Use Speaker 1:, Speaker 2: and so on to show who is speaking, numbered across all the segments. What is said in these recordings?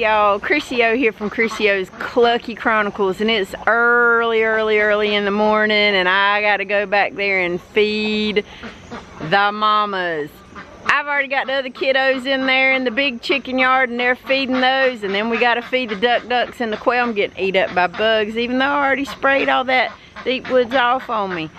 Speaker 1: y'all, Crissy here from Crissy's Clucky Chronicles, and it's early in the morning, and I gotta go back there and feed the mamas. I've already got the other kiddos in there in the big chicken yard, and they're feeding those, and then we gotta feed the ducks and the quail. I'm getting eat up by bugs, even though I already sprayed all that deep woods off on me.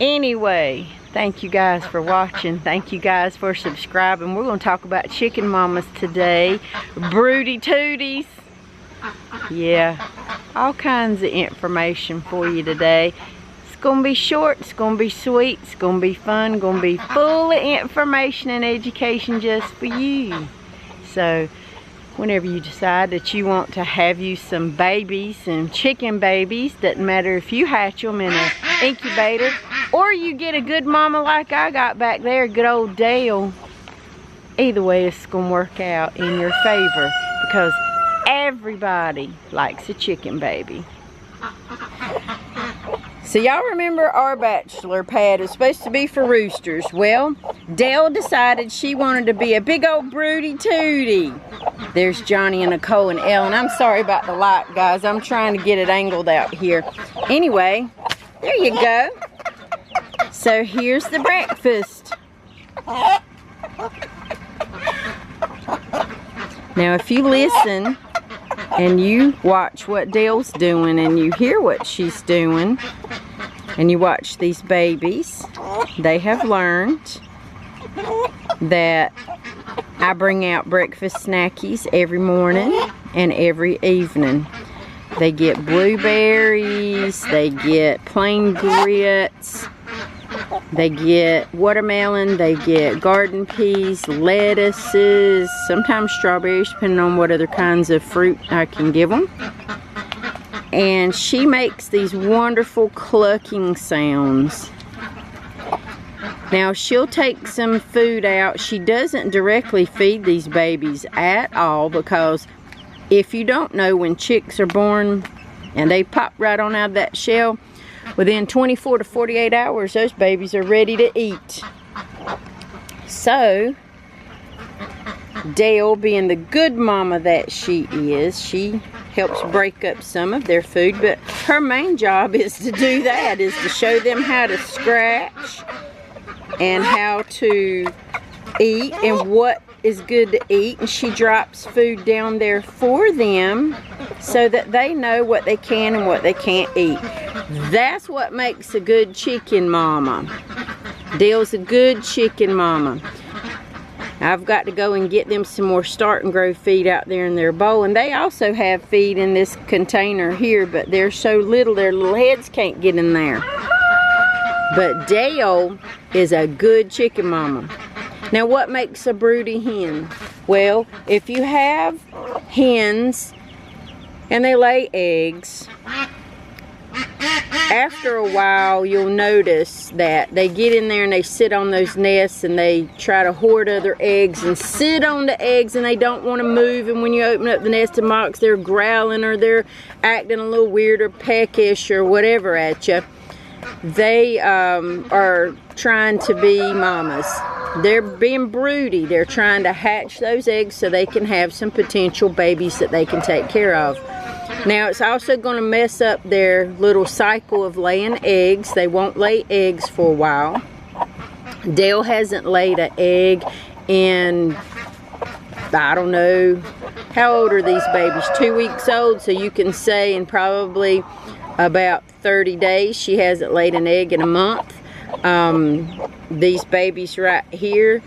Speaker 1: Anyway, thank you guys for watching. Thank you guys for subscribing. We're going to talk about chicken mamas today. Broody tooties. Yeah, all kinds of information for you today. It's going to be short. It's going to be sweet. It's going to be fun. Going to be full of information and education just for you. So, whenever you decide that you want to have you some babies, some chicken babies, doesn't matter if you hatch them in an incubator or you get a good mama like I got back there, good old Dale. Either way, it's going to work out in your favor because everybody likes a chicken baby. So y'all remember our bachelor pad is supposed to be for roosters. Well, Dale decided she wanted to be a big old broody tootie. There's Johnny and Nicole and Ellen. I'm sorry about the light, guys. I'm trying to get it angled out here. Anyway, there you go. So here's the breakfast. Now if you listen and you watch what Dale's doing and you hear what she's doing and you watch these babies, they have learned that I bring out breakfast snackies every morning and every evening. They get blueberries, they get plain grits, they get watermelon, they get garden peas, lettuces, sometimes strawberries, depending on what other kinds of fruit I can give them. And she makes these wonderful clucking sounds. Now she'll take some food out. She doesn't directly feed these babies at all because if you don't know, when chicks are born and they pop right on out of that shell, within 24 to 48 hours, those babies are ready to eat. So, Dale, being the good mama that she is, she helps break up some of their food, but her main job is to do that, is to show them how to scratch and how to eat and what is good to eat, and she drops food down there for them so that they know what they can and what they can't eat. That's what makes a good chicken mama. Dale's a good chicken mama. I've got to go and get them some more start and grow feed out there in their bowl, and they also have feed in this container here, but they're so little their little heads can't get in there. But Dale is a good chicken mama. Now what makes a broody hen? Well, if you have hens and they lay eggs, after a while you'll notice that they get in there and they sit on those nests and they try to hoard other eggs and sit on the eggs, and they don't want to move, and when you open up the nest and box, they're growling or they're acting a little weird or peckish or whatever at you. They are trying to be mamas. They're being broody. They're trying to hatch those eggs so they can have some potential babies that they can take care of. Now it's also going to mess up their little cycle of laying eggs. They won't lay eggs for a while. Dale hasn't laid an egg in, I don't know, how old are these babies? 2 weeks old, so you can say in probably about 30 days she hasn't laid an egg in a month. These babies right here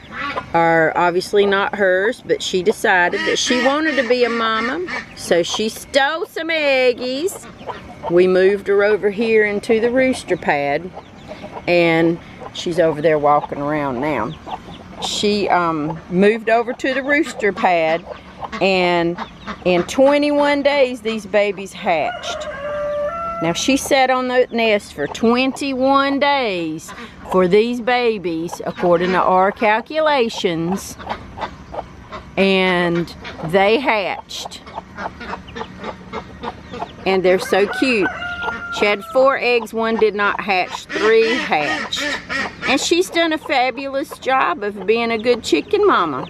Speaker 1: are obviously not hers, but she decided that she wanted to be a mama, so she stole some eggies. We moved her over here into the rooster pad, and she's over there walking around now. She moved over to the rooster pad, and in 21 days these babies hatched. Now she sat on the nest for 21 days for these babies, according to our calculations, and they hatched. And they're so cute. She had 4 eggs, 1 did not hatch, 3 hatched. And she's done a fabulous job of being a good chicken mama.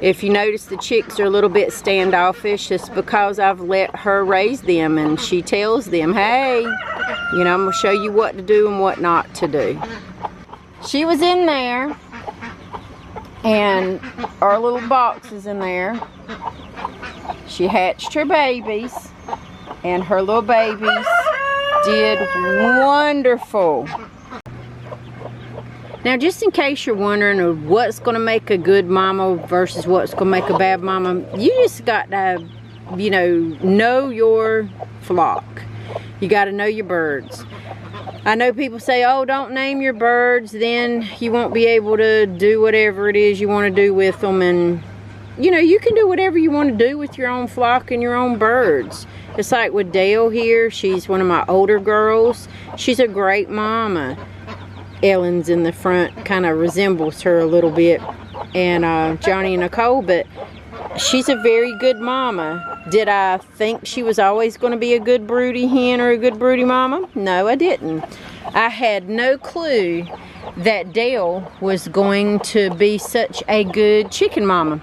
Speaker 1: If you notice the chicks are a little bit standoffish, it's because I've let her raise them, and she tells them, hey, you know, I'm going to show you what to do and what not to do. She was in there, and our little box is in there. She hatched her babies, and her little babies did wonderful. Now, just in case you're wondering what's going to make a good mama versus what's going to make a bad mama, you just got to, you know your flock. You got to know your birds. I know people say, oh, don't name your birds, then you won't be able to do whatever it is you want to do with them. And, you know, you can do whatever you want to do with your own flock and your own birds. It's like with Dale here. She's one of my older girls. She's a great mama. Ellen's in the front, kind of resembles her a little bit, and Johnny and Nicole, but she's a very good mama. Did I think she was always going to be a good broody hen or a good broody mama? No, I didn't. I had no clue that Dale was going to be such a good chicken mama.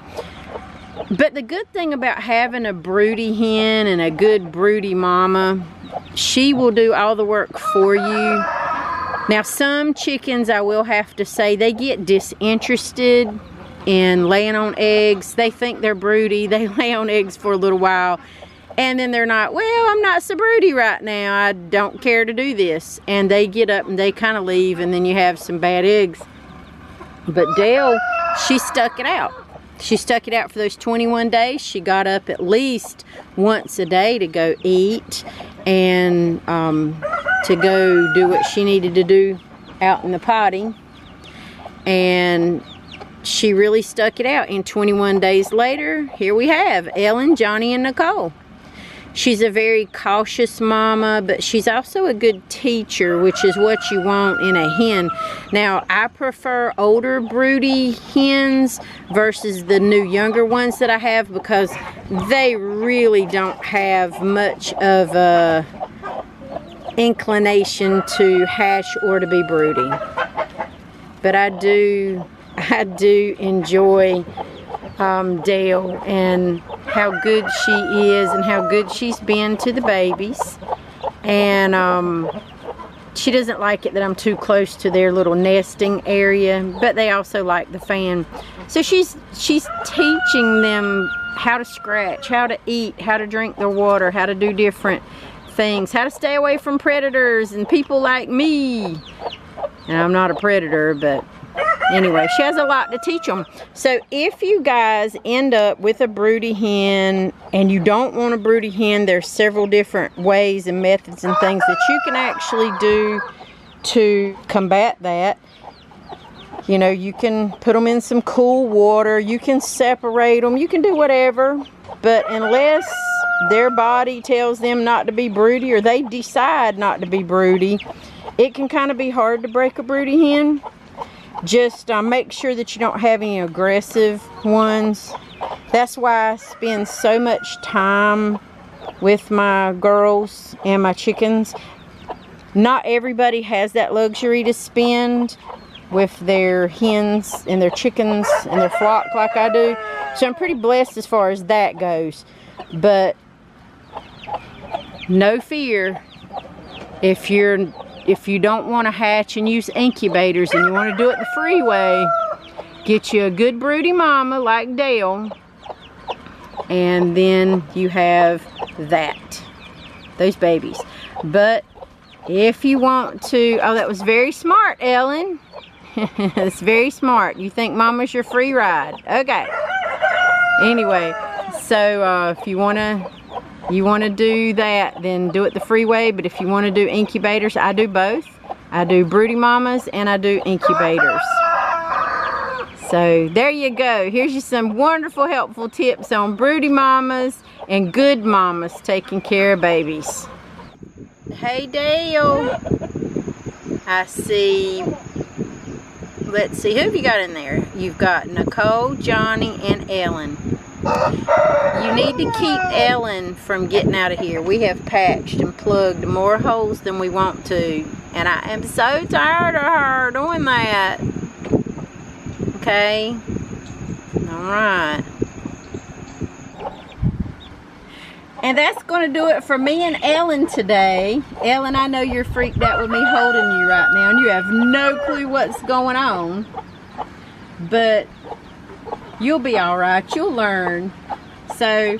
Speaker 1: But the good thing about having a broody hen and a good broody mama, she will do all the work for you. Now, some chickens, I will have to say, they get disinterested in laying on eggs. They think they're broody. They lay on eggs for a little while, and then they're not, well, I'm not so broody right now. I don't care to do this. And they get up and they kind of leave, and then you have some bad eggs. But Dale, she stuck it out. She stuck it out for those 21 days. She got up at least once a day to go eat and to go do what she needed to do out in the potty. And she really stuck it out. And 21 days later, here we have Ellen, Johnny, and Nicole. She's a very cautious mama, but she's also a good teacher, which is what you want in a hen. Now, I prefer older broody hens versus the new younger ones that I have, because they really don't have much of a inclination to hatch or to be broody. But I do enjoy Dale and how good she is and how good she's been to the babies. And she doesn't like it that I'm too close to their little nesting area, but they also like the fan. So she's teaching them how to scratch, how to eat, how to drink their water, how to do different things, how to stay away from predators and people like me. And I'm not a predator, but anyway, she has a lot to teach them. So if you guys end up with a broody hen and you don't want a broody hen, there's several different ways and methods and things that you can actually do to combat that. You know, you can put them in some cool water, you can separate them, you can do whatever. But unless their body tells them not to be broody, or they decide not to be broody, it can kind of be hard to break a broody hen. Just make sure that you don't have any aggressive ones. That's why I spend so much time with my girls and my chickens. Not everybody has that luxury to spend with their hens and their chickens and their flock like I do. So I'm pretty blessed as far as that goes. But no fear, if you don't want to hatch and use incubators and you want to do it the free way, get you a good broody mama like Dale, and then you have those babies. But if you want to, oh, that was very smart, Ellen. It's very smart. You think mama's your free ride. Okay. Anyway, so if you want to do that, then do it the free way. But if you want to do incubators, I do both. I do broody mamas and I do incubators. So there you go. Here's you some wonderful, helpful tips on broody mamas and good mamas taking care of babies. Hey Dale, I see, let's see, who have you got in there? You've got Nicole, Johnny, and Ellen. You need to keep Ellen from getting out of here. We have patched and plugged more holes than we want to, and I am so tired of her doing that. Okay, Alright. And that's going to do it for me and Ellen today. Ellen, I know you're freaked out with me holding you right now, and you have no clue what's going on. But you'll be alright. You'll learn. So,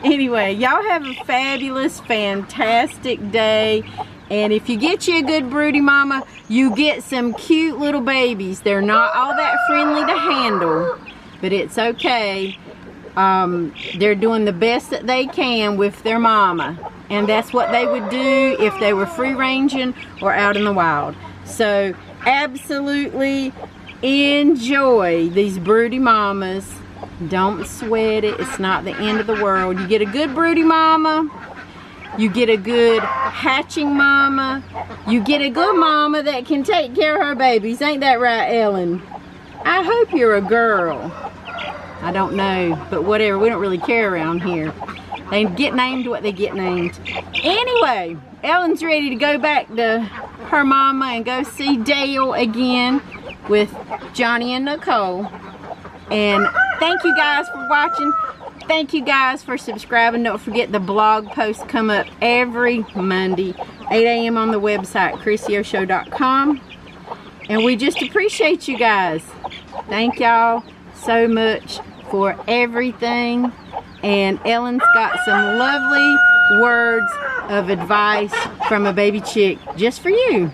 Speaker 1: anyway, y'all have a fabulous, fantastic day. And if you get you a good broody mama, you get some cute little babies. They're not all that friendly to handle, but it's okay. They're doing the best that they can with their mama, and that's what they would do if they were free ranging or out in the wild. So absolutely enjoy these broody mamas. Don't sweat it. It's not the end of the world. You get a good broody mama, you get a good hatching mama, you get a good mama that can take care of her babies. Ain't that right, Ellen? I hope you're a girl. I don't know, but whatever, we don't really care around here. They get named what they get named. Anyway, Ellen's ready to go back to her mama and go see Dale again with Johnny and Nicole. And thank you guys for watching. Thank you guys for subscribing. Don't forget the blog posts come up every Monday, 8 a.m. on the website, CrissyOShow.com. And we just appreciate you guys. Thank y'all so much for everything. And Ellen's got some lovely words of advice from a baby chick just for you.